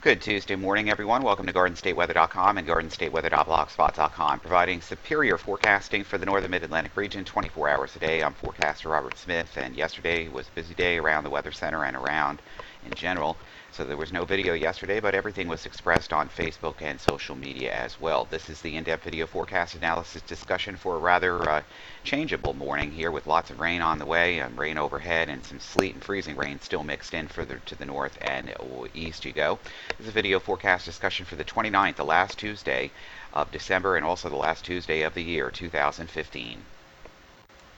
Good Tuesday morning, everyone. Welcome to GardenStateWeather.com and GardenStateWeather.blogspot.com, providing superior forecasting for the northern mid-Atlantic region 24 hours a day. I'm forecaster Robert Smith, and yesterday was a busy day around the Weather Center and around in general. So there was no video yesterday, but everything was expressed on Facebook and social media as well. This is the in-depth video forecast analysis discussion for a rather changeable morning here with lots of rain on the way, rain overhead, and some sleet and freezing rain still mixed in further to the north and east you go. This is a video forecast discussion for the 29th, the last Tuesday of December, and also the last Tuesday of the year 2015.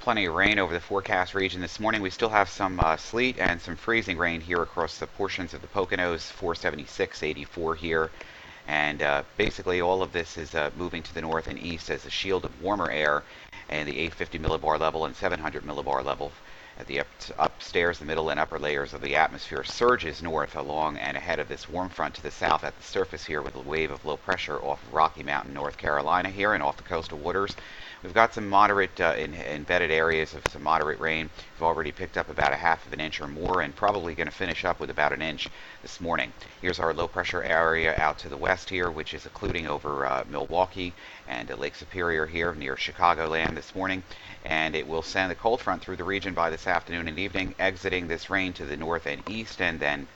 Plenty of rain over the forecast region this morning. We still have some sleet and some freezing rain here across the portions of the Poconos, 476, 84 here. And basically all of this is moving to the north and east as a shield of warmer air, and the 850 millibar level and 700 millibar level at the upstairs, the middle and upper layers of the atmosphere surges north along and ahead of this warm front to the south at the surface here with a wave of low pressure off of Rocky Mountain, North Carolina here and off the coastal waters. We've got some moderate embedded areas of some moderate rain. We've already picked up about a half of an inch or more and probably going to finish up with about an inch this morning. Here's our low pressure area out to the west here, which is occluding over Milwaukee and Lake Superior here near Chicagoland this morning. And it will send the cold front through the region by this afternoon and evening, exiting this rain to the north and east, and then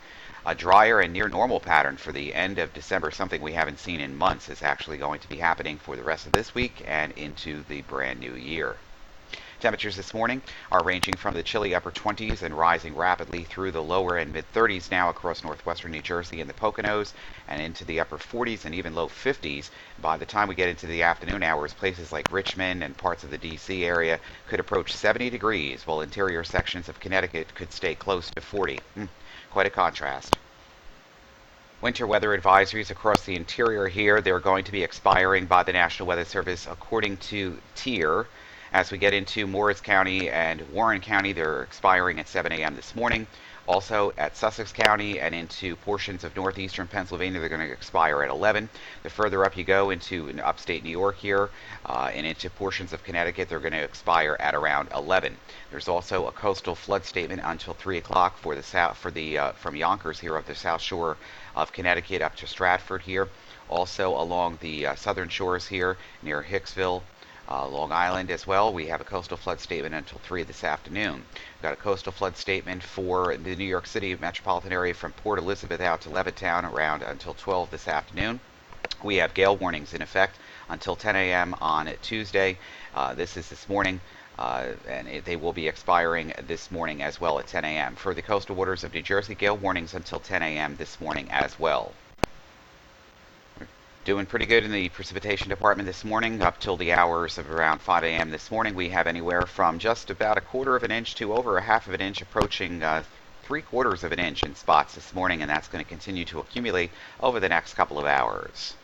a drier and near normal pattern for the end of December, something we haven't seen in months, is actually going to be happening for the rest of this week and into the brand new year. Temperatures this morning are ranging from the chilly upper 20s and rising rapidly through the lower and mid 30s now across northwestern New Jersey and the Poconos, and into the upper 40s and even low 50s. By the time we get into the afternoon hours, places like Richmond and parts of the D.C. area could approach 70 degrees, while interior sections of Connecticut could stay close to 40. Quite a contrast. Winter weather advisories across the interior here, they're going to be expiring by the National Weather Service according to tier. As we get into Morris County and Warren County, they're expiring at 7 a.m. this morning. Also at Sussex County and into portions of northeastern Pennsylvania, they're going to expire at 11. The further up you go into upstate New York here and into portions of Connecticut, they're going to expire at around 11. There's also a coastal flood statement until 3 o'clock for the south, from Yonkers here of the south shore of Connecticut up to Stratford here. Also along the southern shores here near Hicksville, Long Island as well, we have a coastal flood statement until 3 this afternoon. We've got a coastal flood statement for the New York City metropolitan area from Port Elizabeth out to Levittown around until 12 this afternoon. We have gale warnings in effect until 10 a.m. on Tuesday. This is this morning. And they will be expiring this morning as well at 10 a.m. For the coastal waters of New Jersey, gale warnings until 10 a.m. this morning as well. Doing pretty good in the precipitation department this morning. Up till the hours of around 5 a.m. this morning, we have anywhere from just about a quarter of an inch to over a half of an inch, approaching 3/4 of an inch in spots this morning, and that's going to continue to accumulate over the next couple of hours.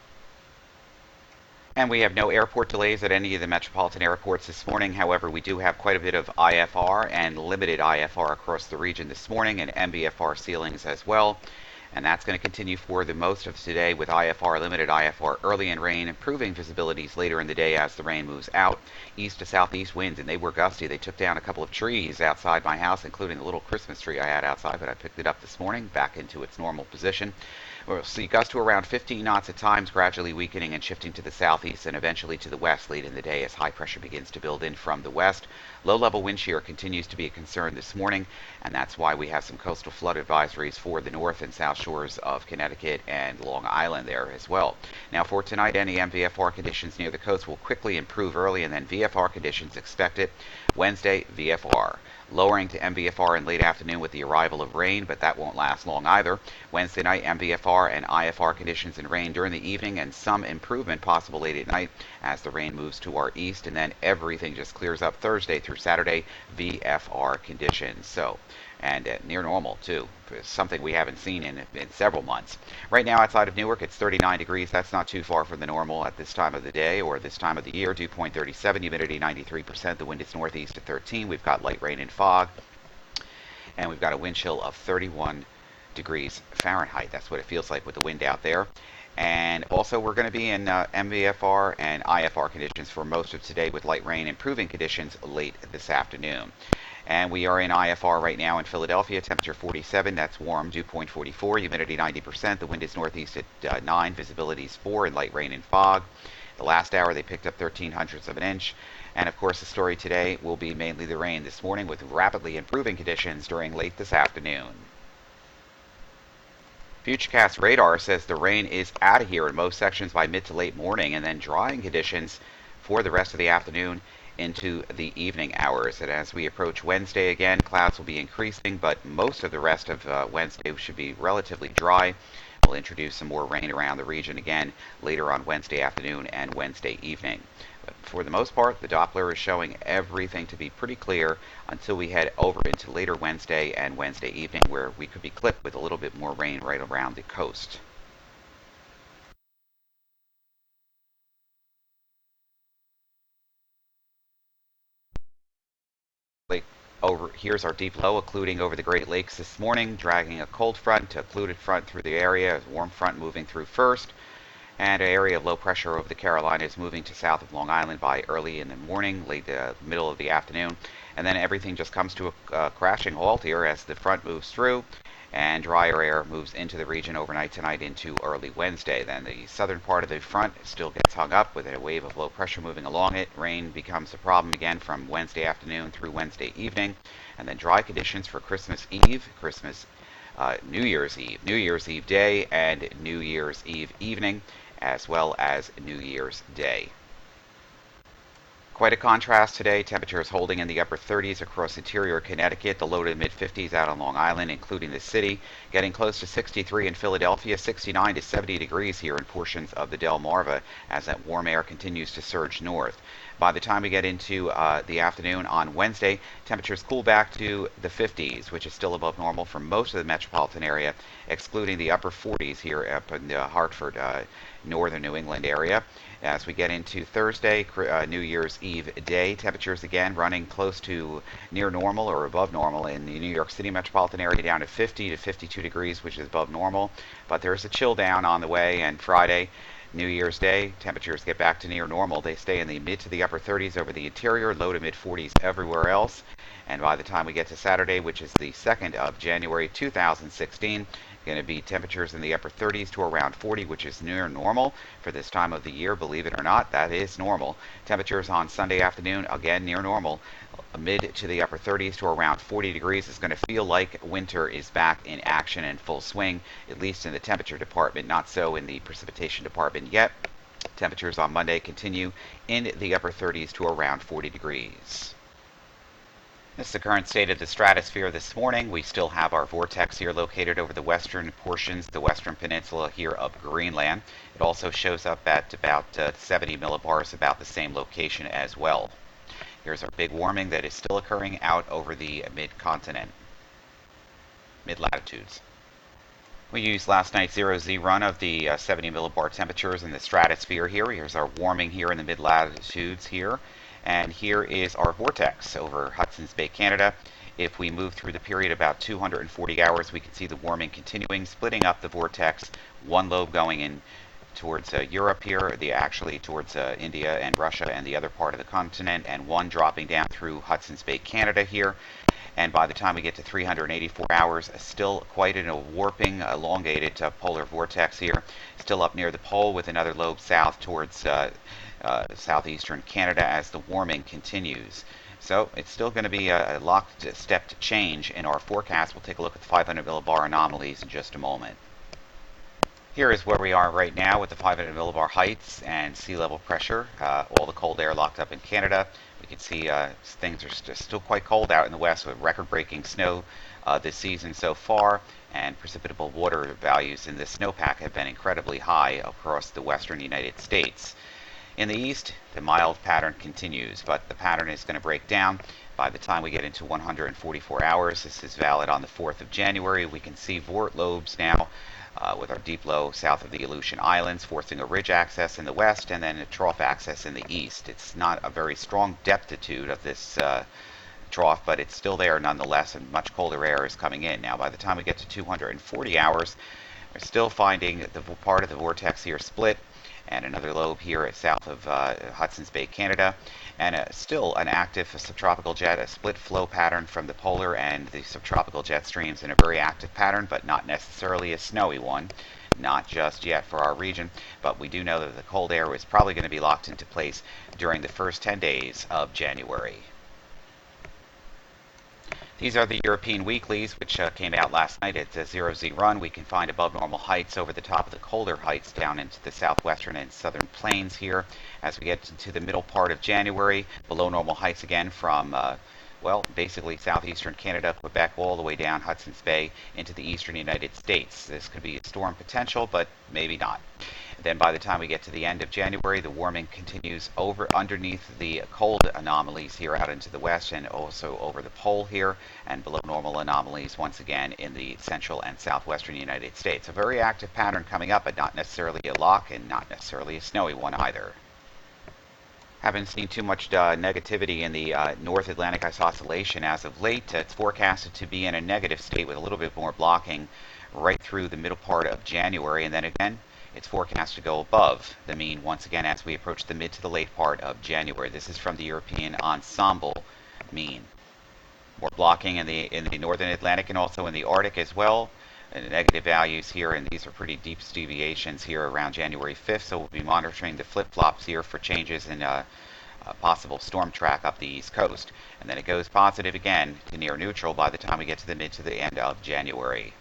And we have no airport delays at any of the metropolitan airports this morning. However, we do have quite a bit of IFR and limited IFR across the region this morning, and MBFR ceilings as well. And that's going to continue for the most of today with IFR, limited IFR early in rain, improving visibilities later in the day as the rain moves out. East to southeast winds, and they were gusty. They took down a couple of trees outside my house, including the little Christmas tree I had outside, but I picked it up this morning back into its normal position. We'll see gusts to around 15 knots at times, gradually weakening and shifting to the southeast and eventually to the west late in the day as high pressure begins to build in from the west. Low-level wind shear continues to be a concern this morning, and that's why we have some coastal flood advisories for the north and south shores of Connecticut and Long Island there as well. Now for tonight, any MVFR conditions near the coast will quickly improve early, and then VFR conditions expected. Wednesday, VFR. Lowering to MVFR in late afternoon with the arrival of rain, but that won't last long either. Wednesday night, MVFR and IFR conditions and rain during the evening, and some improvement possible late at night as the rain moves to our east, and then everything just clears up Thursday through Saturday, VFR conditions. So, and near normal too, something we haven't seen in several months. Right now outside of Newark, it's 39 degrees. That's not too far from the normal at this time of the day or this time of the year. Dew point 37, humidity 93%. The wind is northeast at 13. We've got light rain and fog, and we've got a wind chill of 31 degrees Fahrenheit. That's what it feels like with the wind out there. And also we're going to be in MVFR and IFR conditions for most of today with light rain, improving conditions late this afternoon. And we are in IFR right now in Philadelphia, temperature 47, that's warm, dew point 44, humidity 90%, the wind is northeast at 9, visibility is 4, and light rain and fog. The last hour they picked up 0.13 of an inch. And of course the story today will be mainly the rain this morning with rapidly improving conditions during late this afternoon. Futurecast radar says the rain is out of here in most sections by mid to late morning, and then drying conditions for the rest of the afternoon into the evening hours. And as we approach Wednesday again, clouds will be increasing, but most of the rest of Wednesday should be relatively dry. We'll introduce some more rain around the region again later on Wednesday afternoon and Wednesday evening. But for the most part, the Doppler is showing everything to be pretty clear until we head over into later Wednesday and Wednesday evening, where we could be clipped with a little bit more rain right around the coast. Here's our deep low occluding over the Great Lakes this morning, dragging a cold front to occluded front through the area, a warm front moving through first, and an area of low pressure over the Carolinas moving to south of Long Island by early in the morning, late middle of the afternoon, and then everything just comes to a crashing halt here as the front moves through and drier air moves into the region overnight tonight into early Wednesday. Then the southern part of the front still gets hung up with a wave of low pressure moving along it. Rain becomes a problem again from Wednesday afternoon through Wednesday evening, and then dry conditions for Christmas Eve, New Year's Eve day, and New Year's Eve evening, as well as New Year's Day. Quite a contrast today. Temperatures holding in the upper 30s across interior Connecticut, the low to mid 50s out on Long Island, including the city, getting close to 63 in Philadelphia, 69 to 70 degrees here in portions of the Delmarva as that warm air continues to surge north. By the time we get into the afternoon on Wednesday, temperatures cool back to the 50s, which is still above normal for most of the metropolitan area, excluding the upper 40s here up in the Hartford, northern New England area. As we get into Thursday, New Year's Eve day, temperatures again running close to near normal or above normal in the New York City metropolitan area, down to 50 to 52 degrees, which is above normal. But there's a chill down on the way, and Friday, New Year's Day, temperatures get back to near normal. They stay in the mid to the upper 30s over the interior, low to mid 40s everywhere else. And by the time we get to Saturday, which is the 2nd of January 2016, going to be temperatures in the upper 30s to around 40, which is near normal for this time of the year. Believe it or not, that is normal. Temperatures on Sunday afternoon, again near normal. Mid to the upper 30s to around 40 degrees is going to feel like winter is back in action and full swing, at least in the temperature department, not so in the precipitation department yet. Temperatures on Monday continue in the upper 30s to around 40 degrees. This is the current state of the stratosphere this morning. We still have our vortex here located over the western portions, the western peninsula here of Greenland. It also shows up at about 70 millibars, about the same location as well. Here's our big warming that is still occurring out over the mid-continent, mid-latitudes. We used last night's 0Z run of the 70 millibar temperatures in the stratosphere here. Here's our warming here in the mid-latitudes here. And here is our vortex over Hudson's Bay, Canada. If we move through the period about 240 hours, we can see the warming continuing, splitting up the vortex, one lobe going in towards Europe here, actually towards India and Russia and the other part of the continent, and one dropping down through Hudson's Bay, Canada here. And by the time we get to 384 hours, still quite in a warping, elongated polar vortex here, still up near the pole with another lobe south towards southeastern Canada as the warming continues. So it's still going to be a locked-stepped change in our forecast. We'll take a look at the 500 millibar anomalies in just a moment. Here is where we are right now with the 500 millibar heights and sea level pressure. All the cold air locked up in Canada. We can see things are still quite cold out in the west with record-breaking snow this season so far, and precipitable water values in the snowpack have been incredibly high across the western United States. In the east, the mild pattern continues, but the pattern is going to break down by the time we get into 144 hours. This is valid on the 4th of January. We can see vort lobes now with our deep low south of the Aleutian Islands, forcing a ridge access in the west and then a trough access in the east. It's not a very strong deptitude of this trough, but it's still there nonetheless, and much colder air is coming in. Now, by the time we get to 240 hours, we're still finding the part of the vortex here split, and another lobe here south of Hudson's Bay, Canada, and still an active subtropical jet, a split flow pattern from the polar and the subtropical jet streams in a very active pattern, but not necessarily a snowy one. Not just yet for our region, but we do know that the cold air is probably going to be locked into place during the first 10 days of January. These are the European weeklies, which came out last night at 0Z run. We can find above normal heights over the top of the colder heights down into the southwestern and southern plains here. As we get to the middle part of January, below normal heights again from well, basically southeastern Canada, Quebec, all the way down Hudson's Bay into the eastern United States. This could be a storm potential, but maybe not. Then by the time we get to the end of January, the warming continues over underneath the cold anomalies here out into the west and also over the pole here, and below normal anomalies once again in the central and southwestern United States. A very active pattern coming up, but not necessarily a lock and not necessarily a snowy one either. Haven't seen too much negativity in the North Atlantic ice oscillation as of late. It's forecasted to be in a negative state with a little bit more blocking right through the middle part of January, and then again it's forecast to go above the mean once again as we approach the mid to the late part of January. This is from the European ensemble mean. More blocking in the northern Atlantic and also in the Arctic as well. And negative values here, and these are pretty deep deviations here around January 5th, so we'll be monitoring the flip-flops here for changes in a possible storm track up the east coast. And then it goes positive again to near neutral by the time we get to the mid to the end of January.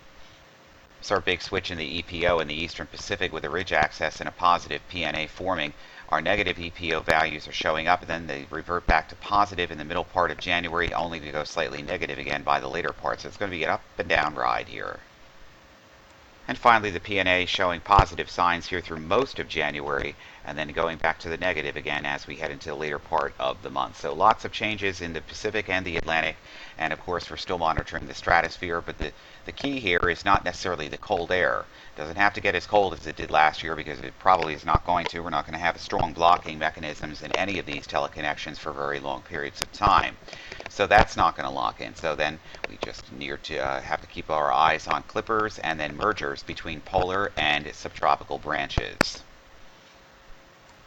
So our big switch in the EPO in the eastern Pacific with a ridge axis and a positive PNA forming. Our negative EPO values are showing up, and then they revert back to positive in the middle part of January, only to go slightly negative again by the later part. So it's going to be an up and down ride here. And finally, the PNA showing positive signs here through most of January, and then going back to the negative again as we head into the later part of the month. So lots of changes in the Pacific and the Atlantic, and of course we're still monitoring the stratosphere, but the key here is not necessarily the cold air. It doesn't have to get as cold as it did last year, because it probably is not going to. We're not going to have strong blocking mechanisms in any of these teleconnections for very long periods of time. So that's not going to lock in. So then we just need to have to keep our eyes on clippers and then mergers between polar and subtropical branches.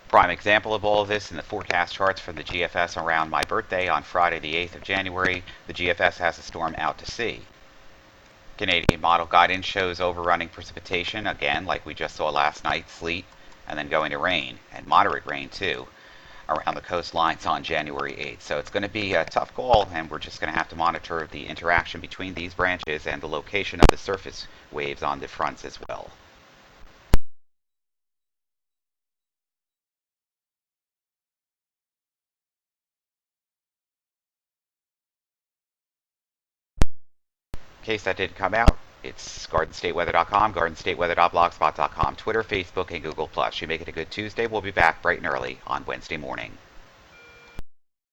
Prime example of all of this in the forecast charts for the GFS around my birthday on Friday the 8th of January. The GFS has a storm out to sea. Canadian model guidance shows overrunning precipitation, again like we just saw last night, sleet, and then going to rain, and moderate rain too, around the coastlines on January 8th. So it's going to be a tough call, and we're just going to have to monitor the interaction between these branches and the location of the surface waves on the fronts as well. In case that didn't come out, it's GardenStateWeather.com, GardenStateWeather.blogspot.com, Twitter, Facebook, and Google+. You make it a good Tuesday. We'll be back bright and early on Wednesday morning.